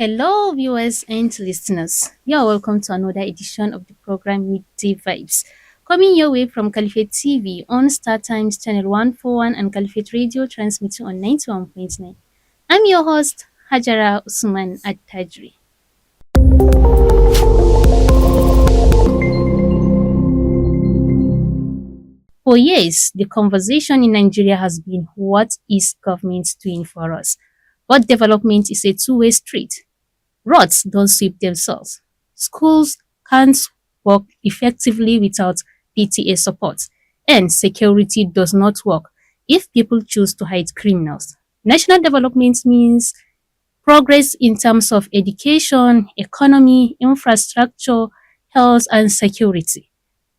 Hello, viewers and listeners. You're welcome to another edition of the program Midday Vibes. Coming your way from Caliphate TV on Star Times Channel 141 and Caliphate Radio transmitting on 91.9. I'm your host, Hajara Usman at Tajri. For years, the conversation in Nigeria has been what is government doing for us? But development is a two-way street. Roads don't sweep themselves. Schools can't work effectively without PTA support. And security does not work if people choose to hide criminals. National development means progress in terms of education, economy, infrastructure, health, and security.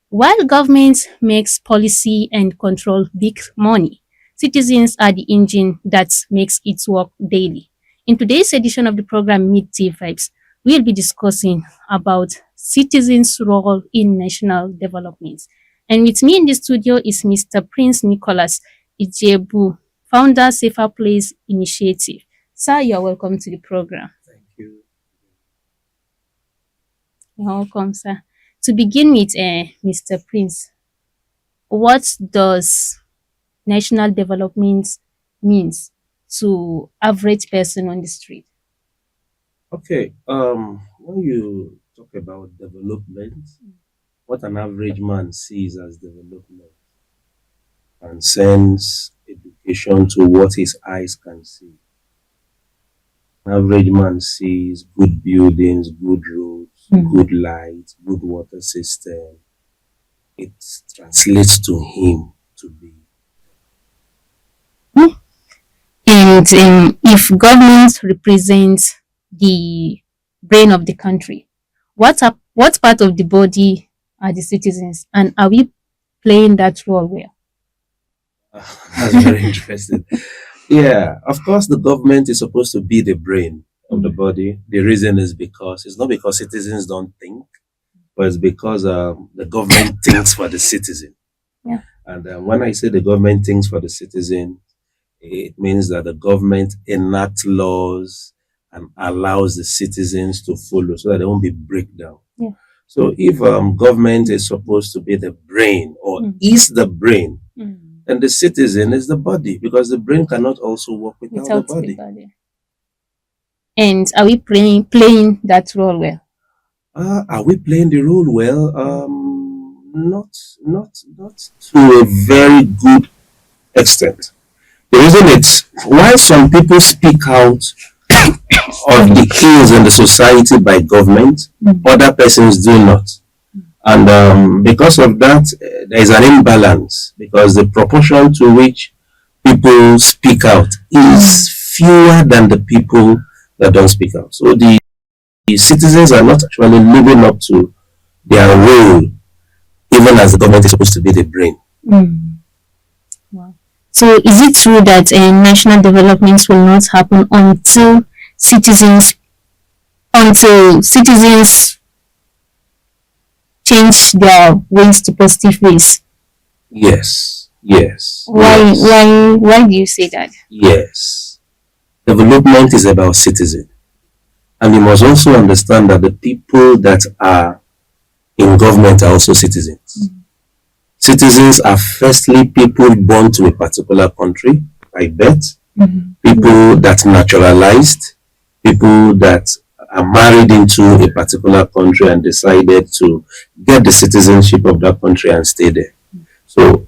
While government makes policy and control big money, citizens are the engine that makes it work daily. In today's edition of the program Midday Vibes, we'll be discussing about citizens' role in national development. And with me in the studio is Mr. Prince Nicholas Ijebu, founder Safer Place Initiative. Sir, you're welcome to the program. Thank you. You're welcome, sir. To begin with, Mr. Prince, what does national development means to average person on the street? Okay. When you talk about development, what an average man sees as development and sends education to what his eyes can see. An average man sees good buildings, good roads, good light, good water system. It translates to him to be. And if government represents the brain of the country, what part of the body are the citizens, and are we playing that role well? That's very interesting. Yeah, of course, the government is supposed to be the brain of the body. The reason is because it's not because citizens don't think, but it's because the government thinks for the citizen. Yeah. And when I say the government thinks for the citizen, it means that the government enacts laws and allows the citizens to follow so that there won't be breakdown. Yeah. So if government is supposed to be the brain or is the brain, and the citizen is the body, because the brain cannot also work without the body. And are we playing that role well? Are we playing the role well? Not to a very good extent. The reason it's why some people speak out of the ills in the society by government, other persons do not. And because of that, there is an imbalance because the proportion to which people speak out is fewer than the people that don't speak out. So the citizens are not actually living up to their role, even as the government is supposed to be the brain. Wow. So is it true that national development will not happen until citizens change their ways to positive ways? Yes. Why do you say that? Yes. Development is about citizen. And you must also understand that the people that are in government are also citizens. Citizens are firstly people born to a particular country by birth, people that naturalized, people that are married into a particular country and decided to get the citizenship of that country and stay there. So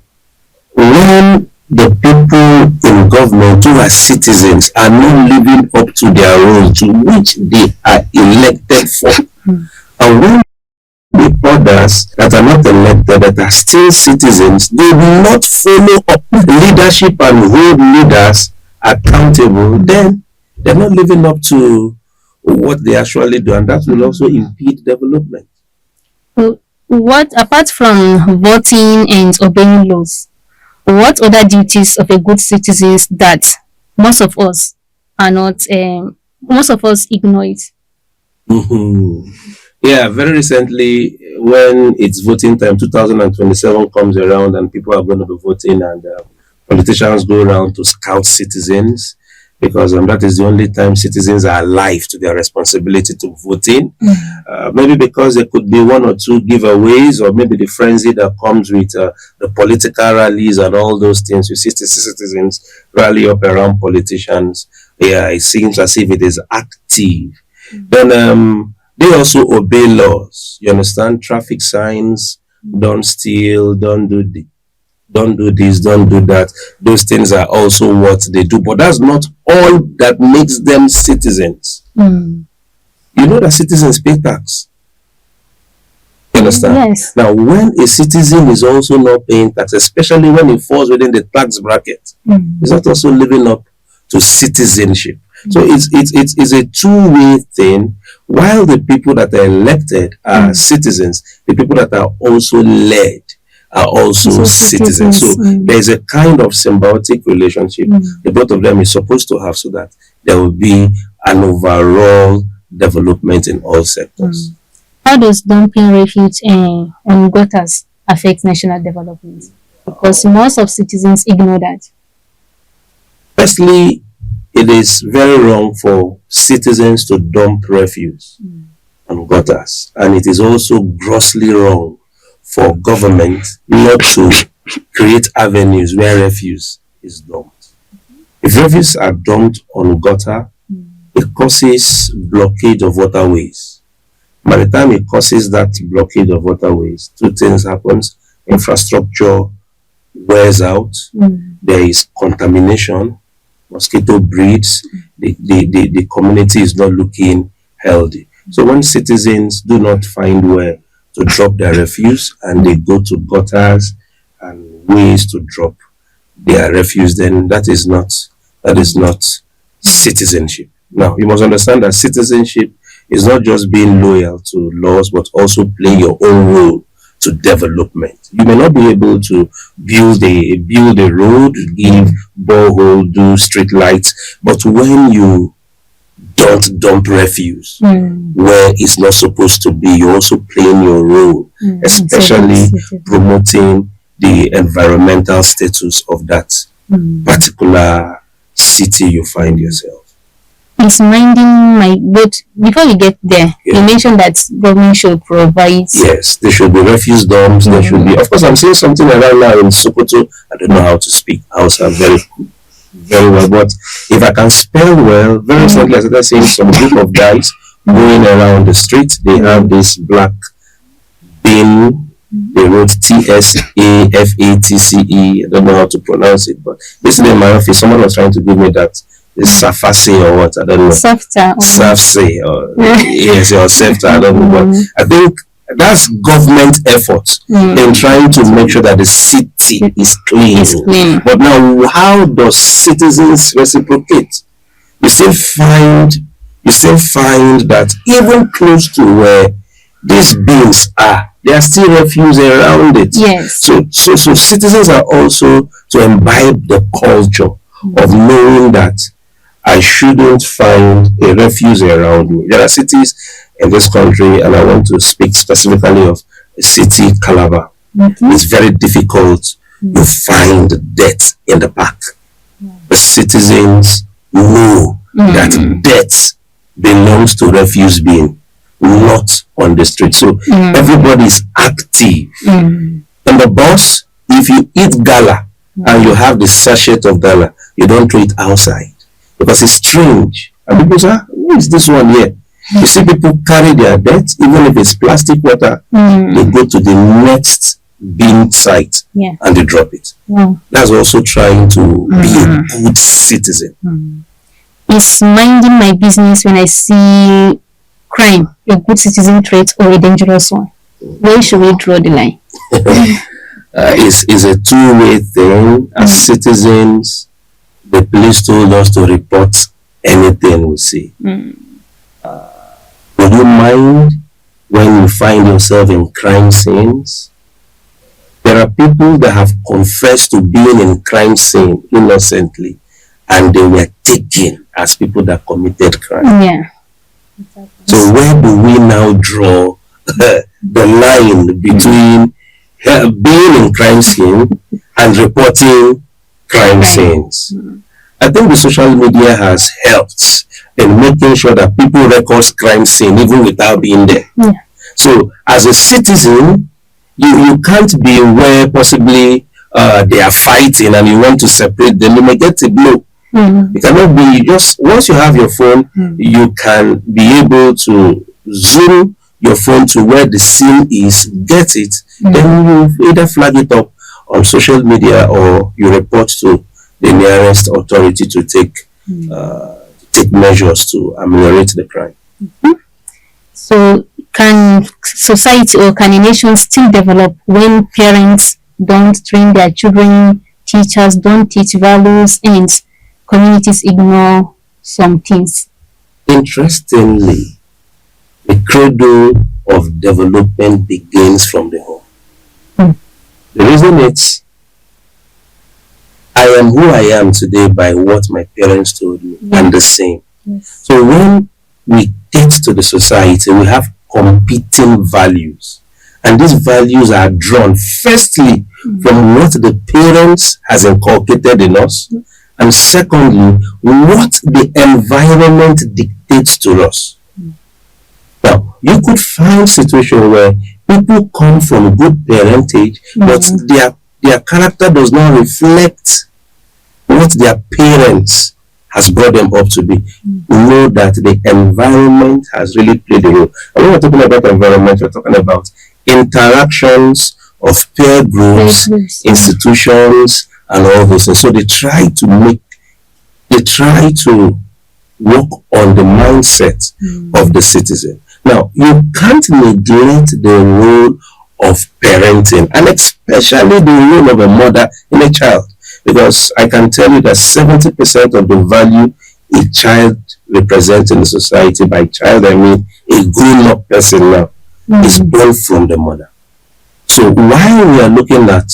when the people in government who are citizens are not living up to their role to which they are elected for, and when the others that are not elected, that are still citizens, they will not follow up leadership and hold leaders accountable, then they're not living up to what they actually do, and that will also impede development. What, apart from voting and obeying laws, what other duties of a good citizen that most of us ignore it? Yeah, very recently, when it's voting time, 2027 comes around and people are going to be voting, and politicians go around to scout citizens. because that is the only time citizens are alive to their responsibility to voting. Maybe because there could be one or two giveaways, or maybe the frenzy that comes with the political rallies and all those things. You see citizens rally up around politicians. Yeah, it seems as if it is active. Then they also obey laws. You understand? Traffic signs, don't steal, don't do this, don't do that. Those things are also what they do. But that's not all that makes them citizens. You know that citizens pay tax. You understand? Yes. Now, when a citizen is also not paying tax, especially when he falls within the tax bracket, he's not also living up to citizenship. So it's a two-way thing. While the people that are elected are citizens, the people that are also led are also citizens. So there's a kind of symbiotic relationship the both of them is supposed to have, so that there will be an overall development in all sectors. How does dumping refuse on gutters affect national development? Because most of citizens ignore that. Firstly, it is very wrong for citizens to dump refuse on gutters, and it is also grossly wrong for government not to create avenues where refuse is dumped. If refuse are dumped on gutter, it causes blockage of waterways. By the time it causes that blockage of waterways, two things happens. Infrastructure wears out, there is contamination, mosquito breeds, the community is not looking healthy. So when citizens do not find where to drop their refuse and they go to gutters and ways to drop their refuse, then that is not citizenship. Now, you must understand that citizenship is not just being loyal to laws, but also play your own role to development. You may not be able to build a road, give borehole, do street lights, but when you don't dump refuse where it's not supposed to be, you're also playing your role, especially promoting the environmental status of that particular city you find yourself. It's minding my, but before we get there, you mentioned that government should provide. Yes, there should be refuse dumps. There should be. Of course, I'm saying something like that now in Sokoto. I don't know how to speak Hausa very well, but if I can spell well, very recently I started seeing some group of guys going around the street. They have this black bin. They wrote TSAFATCE. I don't know how to pronounce it, but basically in my office, someone was trying to give me that. Safase or what, I don't know. Safse or yes, or Sefta, I don't know. But I think that's government effort in trying to make sure that the city is clean. But now, how does citizens reciprocate? You still find that even close to where these bins are, there are still refuse around it. Yes. So citizens are also to imbibe the culture of knowing that I shouldn't find a refuse around me. There are cities in this country, and I want to speak specifically of a city, Calabar. It's very difficult to find dirt in the park. The citizens know that dirt belongs to refuse bin, not on the street. So everybody is active. In the bus, if you eat gala and you have the sachet of gala, you don't throw it outside. Because it's strange. And people say, who is this one here? You see people carry their dirt, even if it's plastic water, they go to the next bin site and they drop it. That's also trying to be a good citizen. It's minding my business when I see crime, a good citizen trait or a dangerous one. Where should we draw the line? It's a two-way thing. As citizens, the police told us to report anything we see. Would you mind when you find yourself in crime scenes? There are people that have confessed to being in crime scene innocently, and they were taken as people that committed crime. Yeah. So where do we now draw the line between being in crime scene and reporting crime scenes? I think the social media has helped in making sure that people record crime scene even without being there. Yeah. So as a citizen, you can't be where possibly they are fighting and you want to separate them. You may get a blow. Mm. It cannot be just once you have your phone, you can be able to zoom your phone to where the scene is, get it, then you either flag it up on social media or you report to the nearest authority to take measures to ameliorate the crime. So can society or can a nation still develop when parents don't train their children, teachers don't teach values, and communities ignore some things? Interestingly, the cradle of development begins from the home. The reason it's I am who I am today by what my parents told me, and the same. Yes. So when we get to the society, we have competing values. And these values are drawn firstly from what the parents has inculcated in us, and secondly, what the environment dictates to us. Now, you could find situations where people come from good parentage, but their character does not reflect what their parents has brought them up to be. We know that the environment has really played a role. And when we're talking about environment, we're talking about interactions of peer groups, institutions, and all those things. So they try to work on the mindset of the citizen. Now, you can't neglect the role of parenting, and especially the role of a mother in a child. Because I can tell you that 70% of the value a child represents in the society, by child I mean a grown-up person now, is born from the mother. So while we are looking at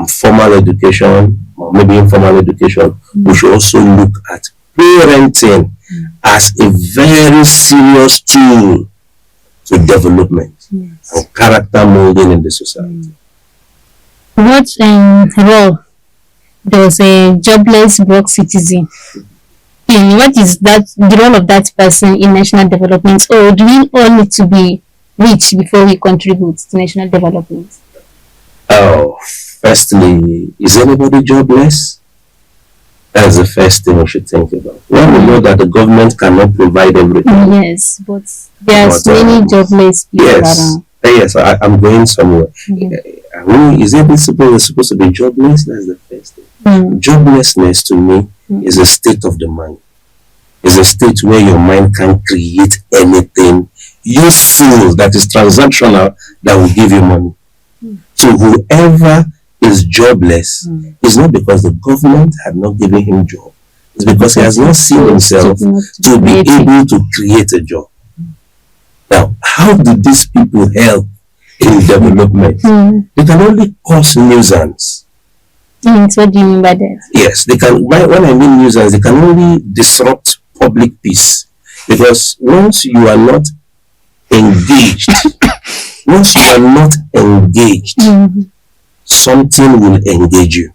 formal education, or maybe informal education, we should also look at parenting as a very serious tool to development and character molding in the society. What role does a jobless broke citizen? What is that the role of that person in national development? Or do we all need to be rich before we contribute to national development? Oh, firstly, is anybody jobless? That's the first thing we should think about. When we know that the government cannot provide everything. Yes, but there's many jobless people around. Yes, I'm going somewhere. Is it supposed to be jobless? That's the first thing. Joblessness to me is a state of the mind. It's a state where your mind can create anything useful that is transactional that will give you money. So whoever is jobless is not because the government had not given him job. It's because he has not seen himself to be able to create a job. Now, how do these people help in development? They can only cause nuisance. What do you mean by that? Yes, they can. When I mean nuisance, they can only disrupt public peace. Because once you are not engaged, something will engage you.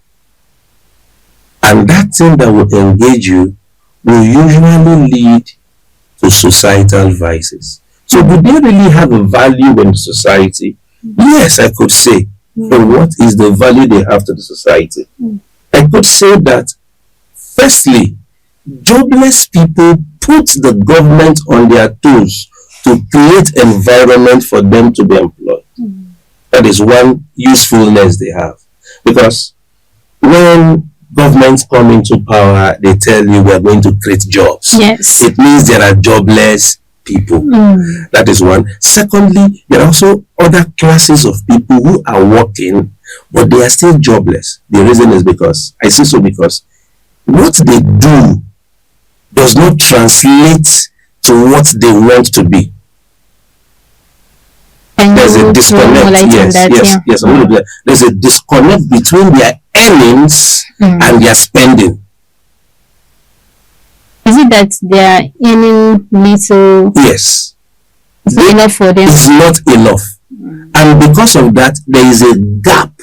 And that thing that will engage you will usually lead to societal vices. So do they really have a value in society? Yes, I could say. But what is the value they have to the society? I could say that, firstly, jobless people put the government on their toes to create environment for them to be employed. That is one usefulness they have. Because when governments come into power, they tell you we are going to create jobs. Yes. It means there are jobless people. That is one. Secondly, there are also other classes of people who are working, but they are still jobless. The reason is because what they do does not translate to what they want to be. There's a disconnect. Yes. There's a disconnect between their earnings and their spending. Is it that they are earning little? Yes. It's not enough for them. It's not enough. And because of that, there is a gap.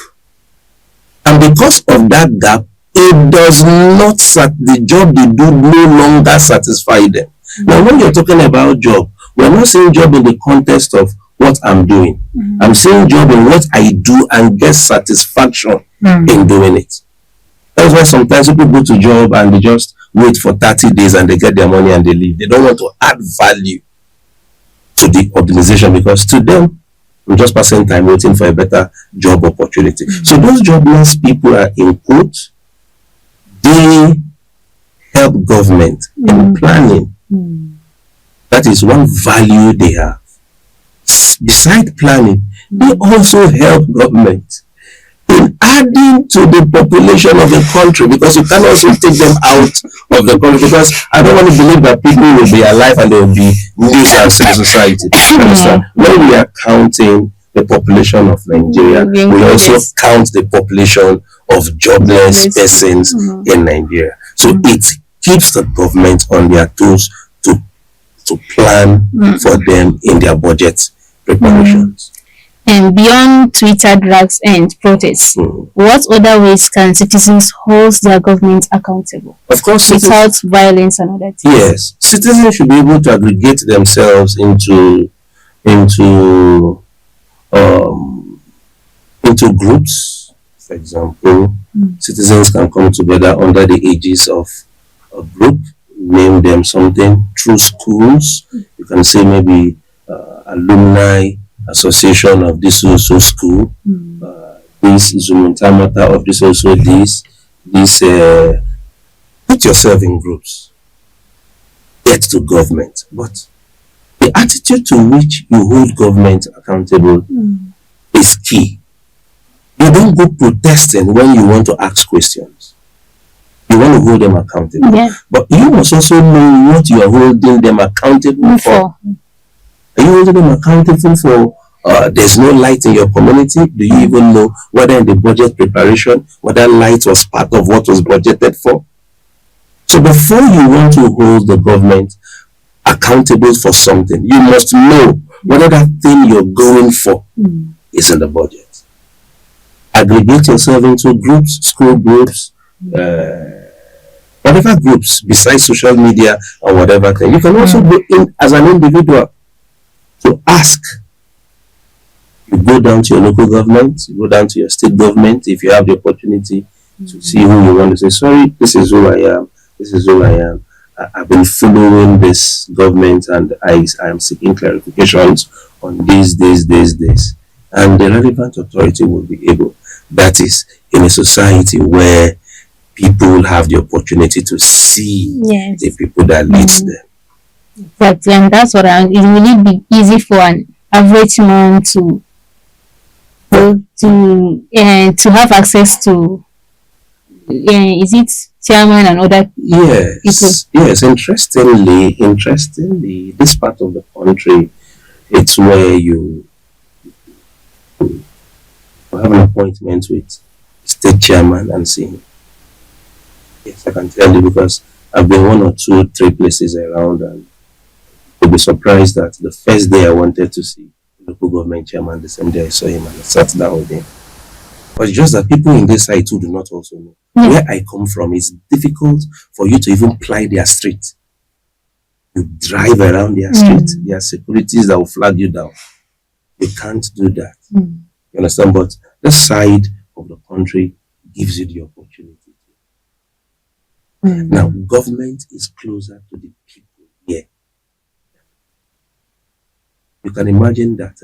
And because of that gap, it does not the job they do no longer satisfy them. Now, when you're talking about job, we're not saying job in the context of what I'm doing. I'm saying job in what I do and get satisfaction in doing it. That's why sometimes people go to job and they just wait for 30 days and they get their money and they leave. They don't want to add value to the organization because to them, I'm just passing time waiting for a better job opportunity. So those jobless people are in quotes. They help government in planning. That is one value they have. Beside planning, they also help government in adding to the population of the country, because you cannot also take them out of the country, because I don't want to believe that people will be alive and they will be nuisance to the society. When we are counting the population of Nigeria, we also count the population of jobless persons in Nigeria. So it keeps the government on their toes to plan for them in their budget preparations. And beyond Twitter drags and protests, what other ways can citizens hold their government accountable? Of course, without violence and other things. Yes, citizens should be able to aggregate themselves into groups. For example, citizens can come together under the aegis of a group, name them something through schools. You can say maybe alumni association of this also school, this Zumuntamata of this also this put yourself in groups, get to government. But the attitude to which you hold government accountable is key. You don't go protesting when you want to ask questions. You want to hold them accountable. Yeah. But you must also know what you are holding them accountable for. Are you holding them accountable for there's no light in your community? Do you even know whether in the budget preparation, whether light was part of what was budgeted for? So before you want to hold the government accountable for something, you must know whether that thing you're going for is in the budget. Aggregate yourself into groups, school groups, whatever groups besides social media or whatever thing. You can also go in as an individual to ask. You go down to your local government, you go down to your state government if you have the opportunity to see who you want to say, sorry, this is who I am, this is who I am. I've been following this government and I am seeking clarifications on this. And the relevant authority will be able. That is in a society where people have the opportunity to see the people that lead them. Exactly, and that's what it will be easy for an average man to have access to. Is it chairman and other people? Yes. Interestingly, this part of the country, it's where you have an appointment with state chairman and see. Yes, I can tell you because I've been 1 or 2, 3 places around, and you'll be surprised that the first day I wanted to see the local government chairman, the same day I saw him and I sat down with him. But it's just that people in this side too do not also know. Where I come from, it's difficult for you to even ply their street. You drive around their street, there are securities that will flag you down. You can't do that. You understand? But this side of the country gives you the opportunity. Now, government is closer to the people here. You can imagine that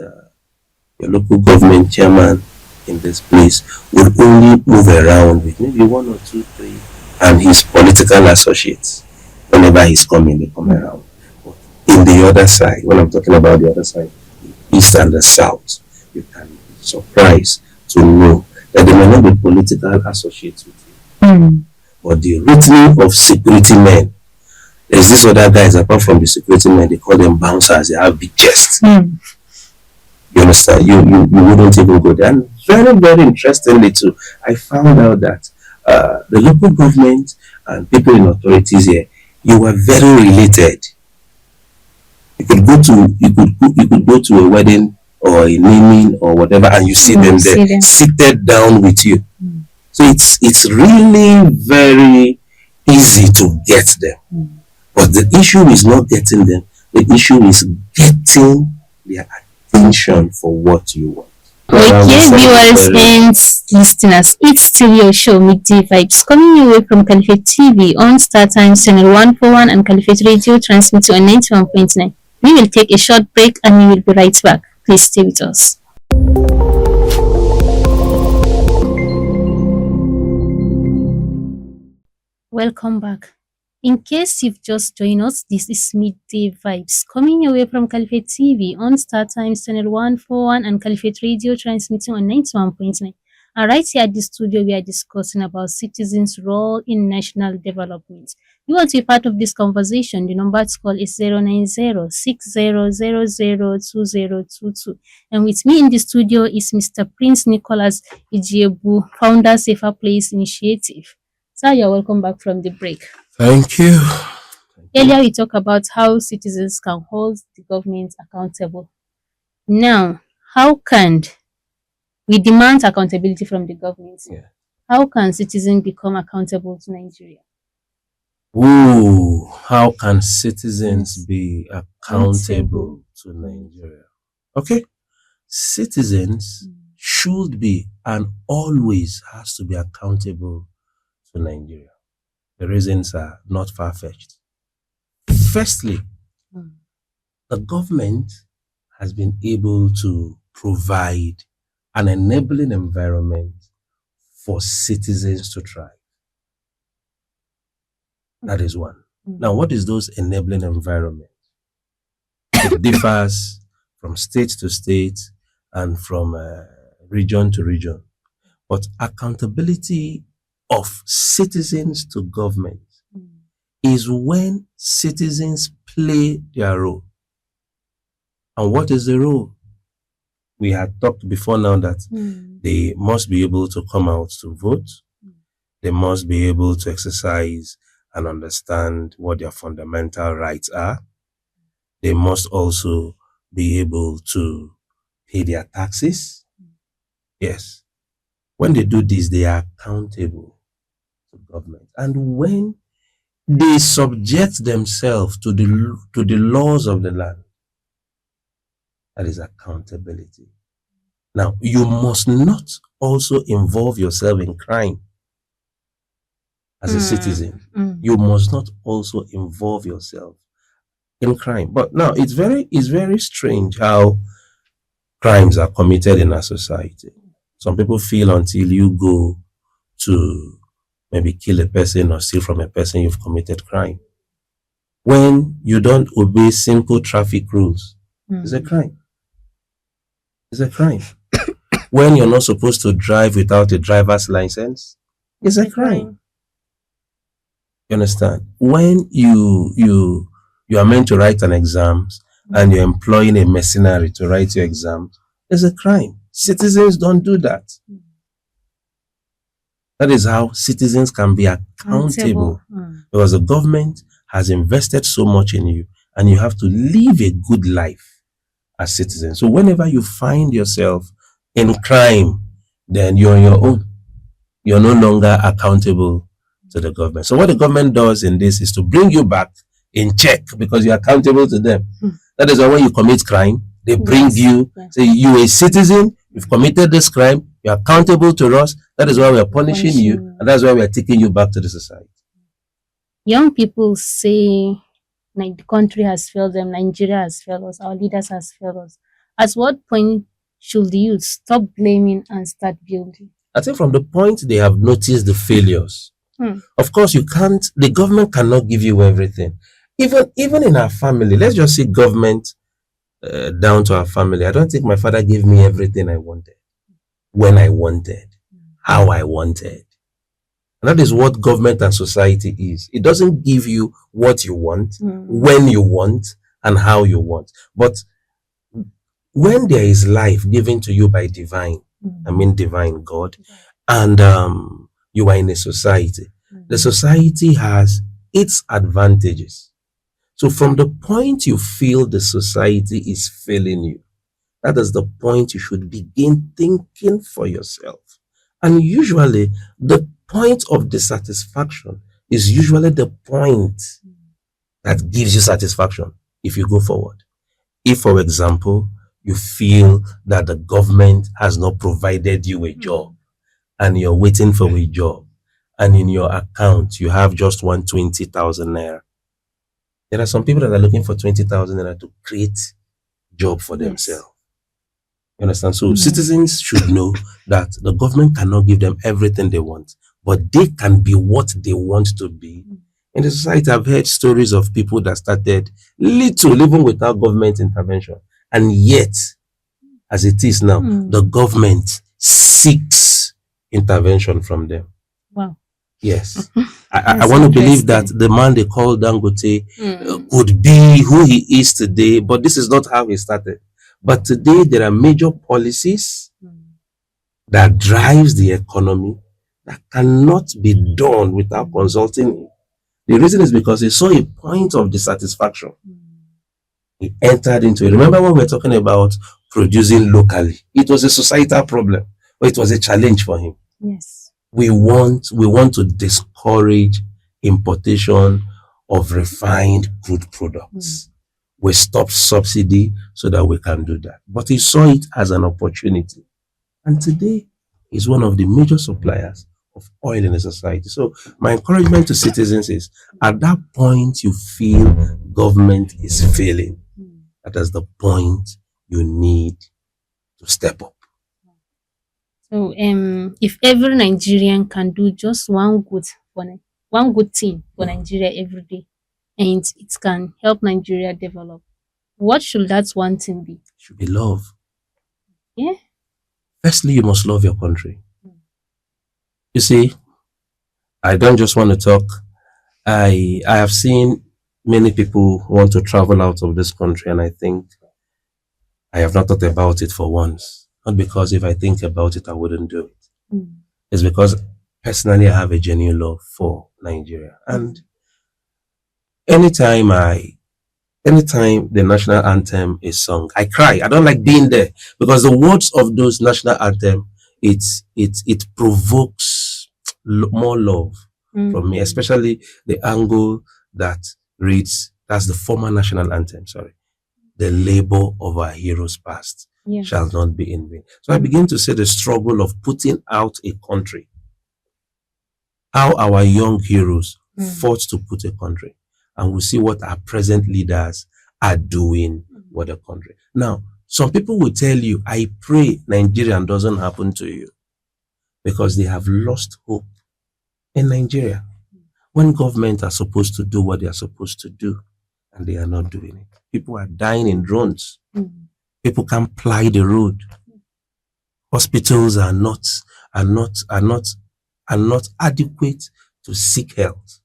your local government chairman in this place would only move around with maybe 1 or 2, 3, and his political associates. Whenever he's coming, they come around. But in the other side, when I'm talking about the other side, the east and the south, you can be surprised to know that they may not be political associates with you. But the routine of security men, there's this other guys apart from the security men, they call them bouncers, they have big chests. You understand? You wouldn't even go there. And very, very interestingly too, I found out that the local government and people in authorities here, you were very related. You could go to a wedding or a naming or whatever, and you see them there seated down with you. So it's really very easy to get them. But the issue is not getting them. The issue is getting their attention for what you want. Okay, viewers and listeners, it's still your show, Midday Vibes, coming your way from Caliphate TV on Star Times Channel 141 and Caliphate Radio transmitting on 91.9. We will take a short break and we will be right back. Please stay with us. Welcome back. In case you've just joined us, this is Midday Vibes, coming your way from Caliphate TV on Star Times Channel 141 and Caliphate Radio transmitting on 91.9. And right here at the studio, we are discussing about citizens' role in national development. You want to be part of this conversation, the number to call is 090-6000-2022. And with me in the studio is Mr. Prince Nicholas Ijiebu, founder Safer Place Initiative. Sir, you're welcome back from the break. Thank you. Earlier, we talked about how citizens can hold the government accountable. Now, how can we demand accountability from the government? Yeah. How can citizens become accountable to Nigeria? Ooh, how can citizens be accountable to Nigeria? Okay, citizens should be and always has to be accountable to Nigeria. The reasons are not far-fetched. Firstly, the government has been able to provide an enabling environment for citizens to thrive. That is one. Now, what is those enabling environments? It differs from state to state and from region to region. But accountability of citizens to government is when citizens play their role. And what is the role? We had talked before now that they must be able to come out to vote. They must be able to exercise and understand what their fundamental rights are. They must also be able to pay their taxes. Yes. When they do this, they are accountable to government. And when they subject themselves to the laws of the land, that is accountability. Now, you must not also involve yourself in crime as a citizen. You must not also involve yourself in crime. But now, it's very strange how crimes are committed in our society. Some people feel until you go to maybe kill a person or steal from a person, you've committed crime. When you don't obey simple traffic rules, it's a crime. It's a crime. When you're not supposed to drive without a driver's license, it's a crime. You understand? When you are meant to write an exam and you're employing a mercenary to write your exam, it's a crime. Citizens don't do that. That is how citizens can be accountable. Because the government has invested so much in you and you have to live a good life as citizens. So whenever you find yourself in crime, then you're on your own. You're no longer accountable to the government. So what the government does in this is to bring you back in check because you're accountable to them. That is why when you commit crime, they bring you, say you're a citizen, you've committed this crime, you're accountable to us. That is why we're punishing you, and that's why we're taking you back to the society. Young people say like the country has failed them, Nigeria has failed us, our leaders has failed us. At what point should the youth stop blaming and start building? I think from the point they have noticed the failures. Of course, the government cannot give you everything. Even in our family, let's just say government down to our family. I don't think my father gave me everything I wanted, when I wanted, how I wanted. And that is what government and society is. It doesn't give you what you want, when you want, and how you want. But when there is life given to you by divine, I mean divine God, and you are in a society, the society has its advantages. So from the point you feel the society is failing you, that is the point you should begin thinking for yourself And usually, the point of dissatisfaction is usually the point that gives you satisfaction if you go forward. If, for example, you feel that the government has not provided you a job and you're waiting for a job, and in your account you have just 120,000 naira, there are some people that are looking for 20,000 naira to create job for Yes. themselves. You understand? So citizens should know that the government cannot give them everything they want, but they can be what they want to be. In the society, I've heard stories of people that started little, even without government intervention. And yet, as it is now, the government seeks intervention from them. Wow. Yes. I That's want to believe interesting. that the man they call Dangote could be who he is today, but this is not how he started. But today, there are major policies that drives the economy that cannot be done without consulting him. The reason is because he saw a point of dissatisfaction. He entered into it. Remember when we were talking about producing locally? It was a societal problem, but it was a challenge for him. Yes. We want to discourage importation of refined crude products. We stopped subsidy so that we can do that. But he saw it as an opportunity. And today, he's one of the major suppliers of oil in the society. So my encouragement to citizens is, at that point you feel government is failing, that is the point you need to step up. So if every Nigerian can do just one good thing for Nigeria every day, and it can help Nigeria develop, what should that one thing be? Should be love. Yeah. Firstly, you must love your country. You see, I don't just want to talk. I have seen many people want to travel out of this country, and I think I have not thought about it for once. Not because if I think about it, I wouldn't do it. It's because personally I have a genuine love for Nigeria. And anytime the national anthem is sung, I cry. I don't like being there because the words of those national anthem, it provokes more love from me, especially the angle that reads, that's the former national anthem, sorry. The labor of our heroes past shall not be in vain. So I begin to see the struggle of putting out a country, how our young heroes fought to put a country, and we see what our present leaders are doing with the country. Now, some people will tell you, I pray Nigeria doesn't happen to you, because they have lost hope in Nigeria. When government are supposed to do what they are supposed to do, and they are not doing it. People are dying in drones. People can't ply the road. Hospitals are not adequate to seek health.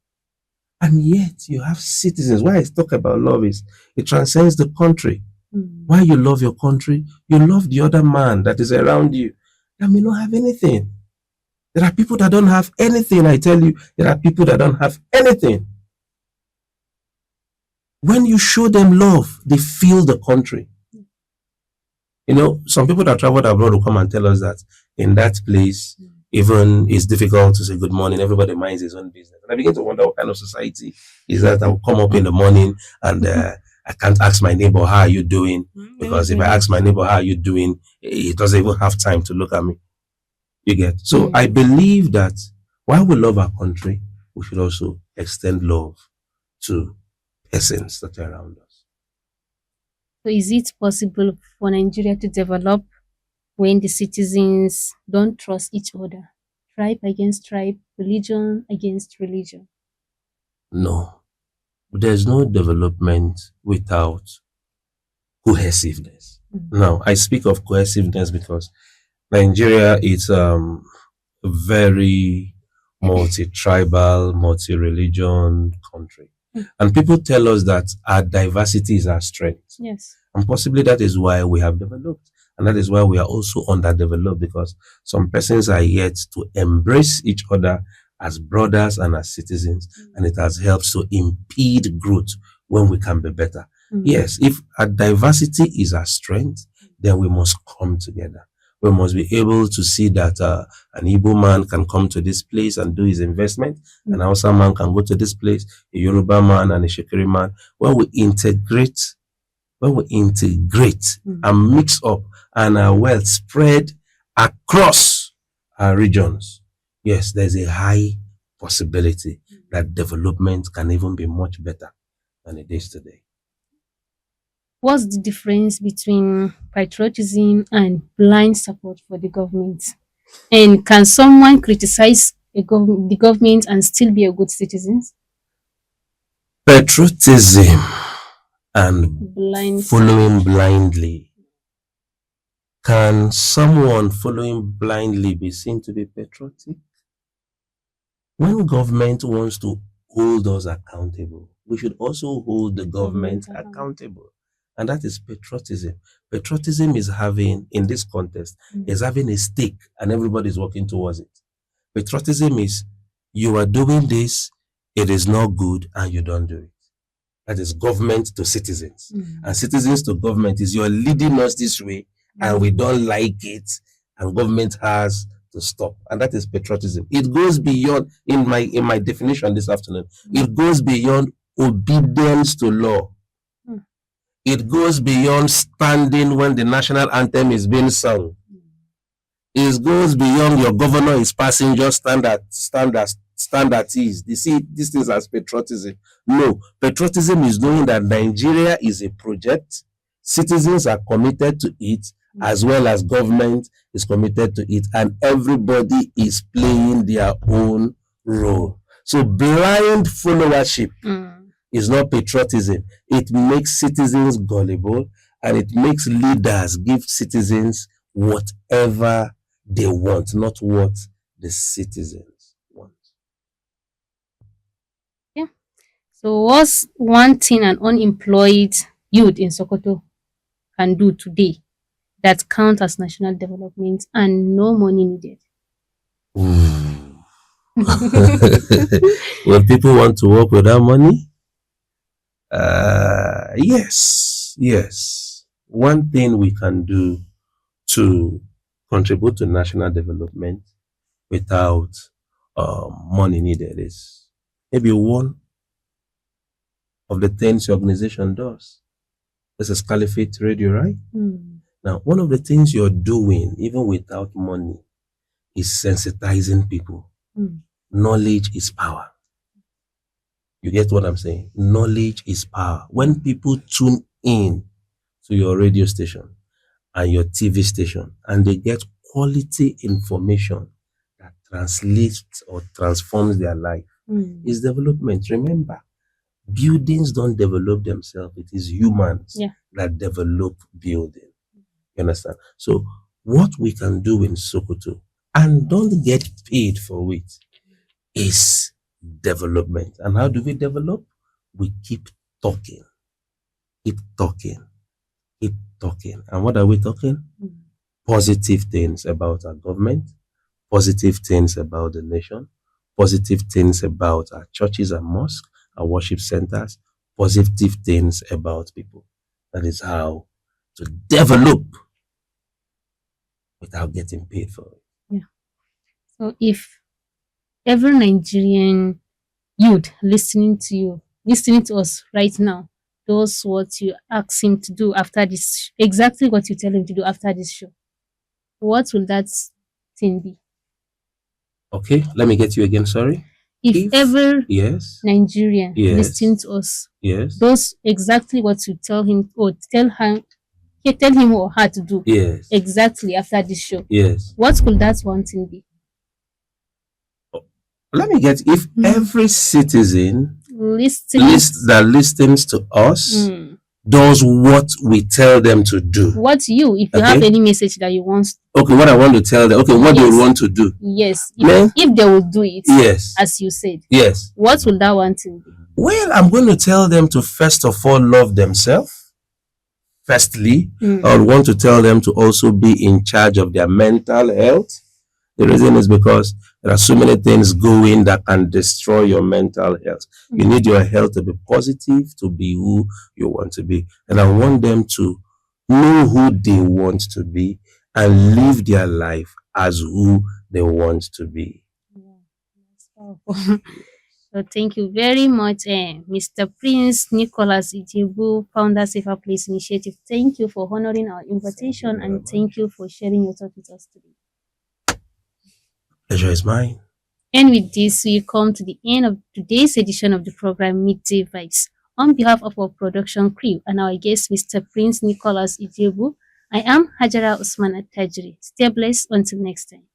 And yet you have citizens. Why I talk about love is it transcends the country. Why you love your country, you love the other man that is around you that may not have anything. There are people that don't have anything. I tell you, there are people that don't have anything. When you show them love, they feel the country. You know, some people that traveled abroad will come and tell us that in that place, even it's difficult to say good morning. Everybody minds his own business. And I begin to wonder what kind of society is that. I will come up in the morning and I can't ask my neighbor, how are you doing? Because if I ask my neighbor, how are you doing, he doesn't even have time to look at me. You get? So I believe that while we love our country, we should also extend love to persons that are around us. So is it possible for Nigeria to develop when the citizens don't trust each other? Tribe against tribe, religion against religion? No. There's no development without cohesiveness. Now, I speak of cohesiveness because Nigeria is a very multi-tribal, multi-religion country. And people tell us that our diversity is our strength. Yes. And possibly that is why we have developed. And that is why we are also underdeveloped, because some persons are yet to embrace each other as brothers and as citizens. And it has helped to impede growth when we can be better. Yes, if our diversity is our strength, then we must come together. We must be able to see that an Igbo man can come to this place and do his investment. An Hausa man can go to this place, a Yoruba man and a Shekiri man. When we integrate and mix up and our wealth spread across our regions, yes, there's a high possibility that development can even be much better than it is today. What's the difference between patriotism and blind support for the government? And can someone criticize the government and still be a good citizen? Patriotism and Blind following blindly. Can someone following blindly be seen to be patriotic? When government wants to hold us accountable, we should also hold the government accountable. And that is patriotism. Patriotism is having, in this context, is having a stake and everybody is working towards it. Patriotism is, you are doing this, it is not good, and you don't do it. That is government to citizens. And citizens to government is, you're leading us this way, and we don't like it, and government has to stop. And that is patriotism. It goes beyond, in my definition this afternoon, it goes beyond obedience to law. It goes beyond standing when the national anthem is being sung. It goes beyond your governor is passing just standard is. You see these things as patriotism. No, patriotism is knowing that Nigeria is a project, citizens are committed to it, as well as government is committed to it, and everybody is playing their own role. So blind followership is not patriotism. It makes citizens gullible, and it makes leaders give citizens whatever they want, not what the citizens want. Yeah. So what's one thing an unemployed youth in Sokoto can do today that count as national development and no money needed? When people want to work without money, yes. One thing we can do to contribute to national development without money needed is maybe one of the things your organization does. This is Caliphate Radio, right? Now, one of the things you're doing, even without money, is sensitizing people. Knowledge is power. You get what I'm saying? Knowledge is power. When people tune in to your radio station and your TV station and they get quality information that translates or transforms their life, is development. Remember, buildings don't develop themselves. It is humans that develop building. You understand? So what we can do in Sokoto, and don't get paid for it, is development. And how do we develop? We keep talking. And what are we talking? Positive things about our government, positive things about the nation, positive things about our churches and mosques, our worship centers, positive things about people. That is how to develop without getting paid for it. Yeah. So if every Nigerian youth listening to us right now does what you ask him to do after this, exactly what you tell him to do after this show, what will that thing be? Okay, let me get you again, sorry. If ever Nigerian listening to us does exactly what you tell him or tell him or her to do exactly after this show, what could that one thing be? Let me get, if every citizen that listens to us does what we tell them to do. What if you have any message that you want. Okay, what I want to tell them. Okay, what they want to do. Yes. If they will do it. Yes. As you said. Yes. What will that one thing be? Well, I'm going to tell them to first of all love themselves. Firstly, I would want to tell them to also be in charge of their mental health. The reason is because there are so many things going that can destroy your mental health. You need your health to be positive, to be who you want to be. And I want them to know who they want to be and live their life as who they want to be. Yeah, that's powerful. So thank you very much, Mr. Prince Nicholas Ijebu, founder Safer Place Initiative. Thank you for honoring our Thank you invitation very and thank much. you for sharing your thoughts with us today. Pleasure is mine. And with this, we come to the end of today's edition of the program Midday Vibes. On behalf of our production crew and our guest, Mr. Prince Nicholas Ijebu, I am Hajara Usman Attajiri. Stay blessed until next time.